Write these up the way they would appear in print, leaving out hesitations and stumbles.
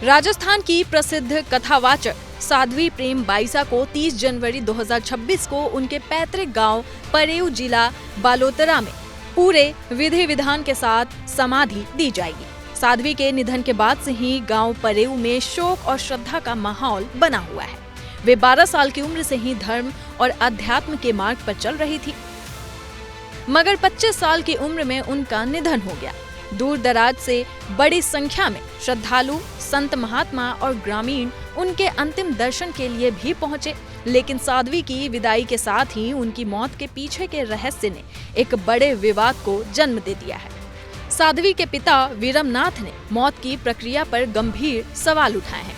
राजस्थान की प्रसिद्ध कथावाचक साध्वी प्रेम बाईसा को 30 जनवरी 2026 को उनके पैतृक गांव परेऊ जिला बालोतरा में पूरे विधि विधान के साथ समाधि दी जाएगी। साध्वी के निधन के बाद से ही गांव परेऊ में शोक और श्रद्धा का माहौल बना हुआ है। वे 12 साल की उम्र से ही धर्म और अध्यात्म के मार्ग पर चल रही थी, मगर 25 साल की उम्र में उनका निधन हो गया। दूर दराज से बड़ी संख्या में श्रद्धालु, संत महात्मा और ग्रामीण उनके अंतिम दर्शन के लिए भी पहुंचे, लेकिन साध्वी की विदाई के साथ ही उनकी मौत के पीछे के रहस्य ने एक बड़े विवाद को जन्म दे दिया है। साध्वी के पिता वीरमनाथ ने मौत की प्रक्रिया पर गंभीर सवाल उठाए हैं।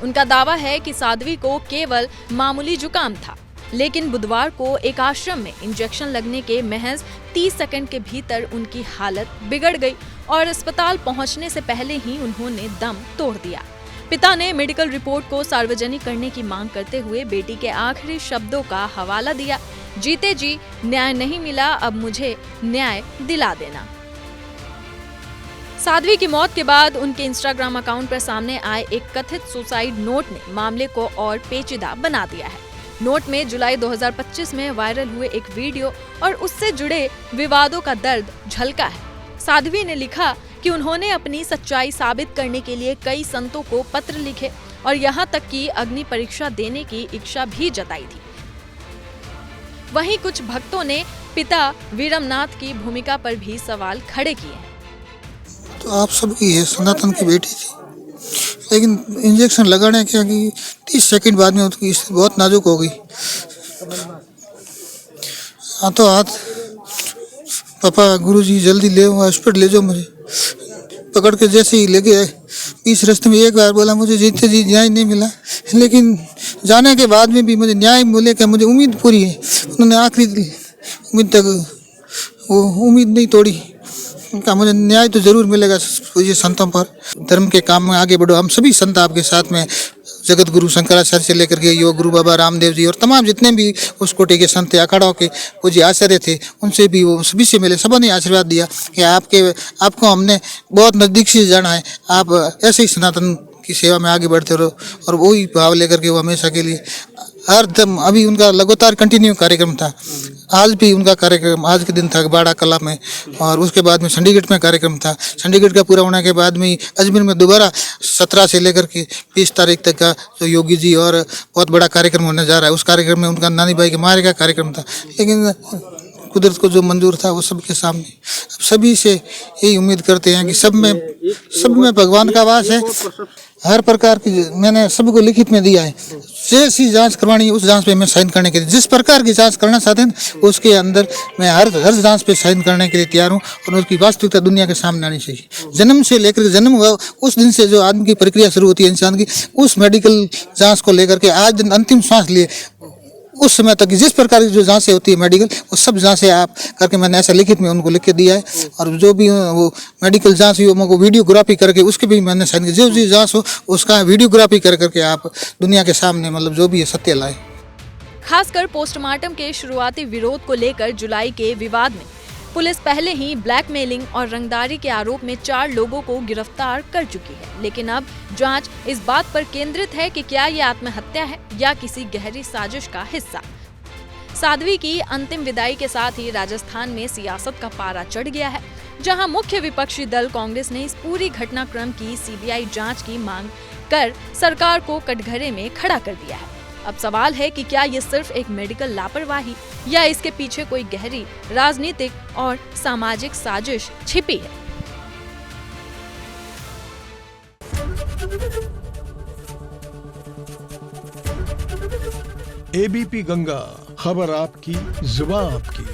उनका दावा है कि साध्वी को केवल मामूली जुकाम था, लेकिन बुधवार को एक आश्रम में इंजेक्शन लगने के महज 30 सेकंड के भीतर उनकी हालत बिगड़ गई और अस्पताल पहुंचने से पहले ही उन्होंने दम तोड़ दिया। पिता ने मेडिकल रिपोर्ट को सार्वजनिक करने की मांग करते हुए बेटी के आखिरी शब्दों का हवाला दिया, जीते जी न्याय नहीं मिला, अब मुझे न्याय दिला देना। साध्वी की मौत के बाद उनके इंस्टाग्राम अकाउंट पर सामने आए एक कथित सुसाइड नोट ने मामले को और पेचीदा बना दिया है। नोट में जुलाई 2025 में वायरल हुए एक वीडियो और उससे जुड़े विवादों का दर्द झलका है। साध्वी ने लिखा कि उन्होंने अपनी सच्चाई साबित करने के लिए कई संतों को पत्र लिखे और यहाँ तक कि अग्नि परीक्षा देने की इच्छा भी जताई थी। वहीं कुछ भक्तों ने पिता वीरमनाथ की भूमिका पर भी सवाल खड़े किए हैं। तो आप सबकी है, सनातन की बेटी थी, लेकिन इंजेक्शन लगाने के 30 सेकंड बाद में उसकी स्थिति बहुत नाजुक हो गई। हाथों हाथ पापा गुरुजी जल्दी ले हॉस्पिटल ले जाओ, मुझे पकड़ के जैसे ही ले गए। इस रास्ते में एक बार बोला मुझे जीते जी न्याय नहीं मिला, लेकिन जाने के बाद में भी मुझे न्याय मिले का मुझे उम्मीद पूरी है। उन्होंने आखिरी उम्मीद तक वो उम्मीद नहीं तोड़ी, उनका मुझे न्याय तो जरूर मिलेगा। ये संतों पर धर्म के काम में आगे बढ़ो, हम सभी संत आपके साथ में, जगत गुरु शंकराचार्य से लेकर के योग गुरु बाबा रामदेव जी और तमाम जितने भी उस कोटि के संत अखाड़ों के पूज्य आचार्य थे, उनसे भी वो सभी से मिले। सबों ने आशीर्वाद दिया कि आपको हमने बहुत नज़दीक से जाना है, आप ऐसे ही सनातन की सेवा में आगे बढ़ते रहो। और वही भाव लेकर के वो हमेशा के लिए हर दम, अभी उनका लगातार कंटिन्यू कार्यक्रम था। आज भी उनका कार्यक्रम आज के दिन था बाड़ा कला में, और उसके बाद में चंडीगढ़ में कार्यक्रम था। चंडीगढ़ का पूरा होने के बाद में अजमेर में दोबारा 17 से लेकर के 20 तारीख तक का जो योगी जी और बहुत बड़ा कार्यक्रम होने जा रहा है। उस कार्यक्रम में उनका नानी भाई के मारे का कार्यक्रम था, लेकिन कुदरत को जो मंजूर था वो सबके सामने। अब सभी से यही उम्मीद करते हैं कि सब में भगवान का वास है। हर प्रकार की मैंने सबको लिखित में दिया है, जैसी जांच करवानी है उस जांच पे मैं साइन करने के लिए, जिस प्रकार की जांच करना चाहते हैं उसके अंदर मैं हर जांच पे साइन करने के लिए तैयार हूँ। और उसकी वास्तविकता दुनिया के सामने आनी चाहिए। जन्म से लेकर जन्म हुआ उस दिन से जो आदमी की प्रक्रिया शुरू होती है इंसान की, उस मेडिकल जांच को लेकर के आज दिन अंतिम सांस लिए उस समय तक जिस प्रकार की जो जांचें होती है मेडिकल, वो सब जांचें आप करके मैंने ऐसा लिखित में उनको लिख के दिया है। और जो भी वो मेडिकल जांच हुई वो वीडियोग्राफी करके उसके भी मैंने साइन किया। जो जांच हो उसका वीडियोग्राफी कर करके आप दुनिया के सामने मतलब जो भी है सत्य लाए। खासकर पोस्टमार्टम के शुरुआती विरोध को लेकर जुलाई के विवाद में पुलिस पहले ही ब्लैकमेलिंग और रंगदारी के आरोप में 4 लोगों को गिरफ्तार कर चुकी है। लेकिन अब जांच इस बात पर केंद्रित है कि क्या ये आत्महत्या है या किसी गहरी साजिश का हिस्सा। साध्वी की अंतिम विदाई के साथ ही राजस्थान में सियासत का पारा चढ़ गया है, जहां मुख्य विपक्षी दल कांग्रेस ने इस पूरी घटनाक्रम की सीबीआई जांच की मांग कर सरकार को कटघरे में खड़ा कर दिया है। अब सवाल है कि क्या ये सिर्फ एक मेडिकल लापरवाही या इसके पीछे कोई गहरी राजनीतिक और सामाजिक साजिश छिपी है। एबीपी गंगा, खबर आपकी, जुबान आपकी।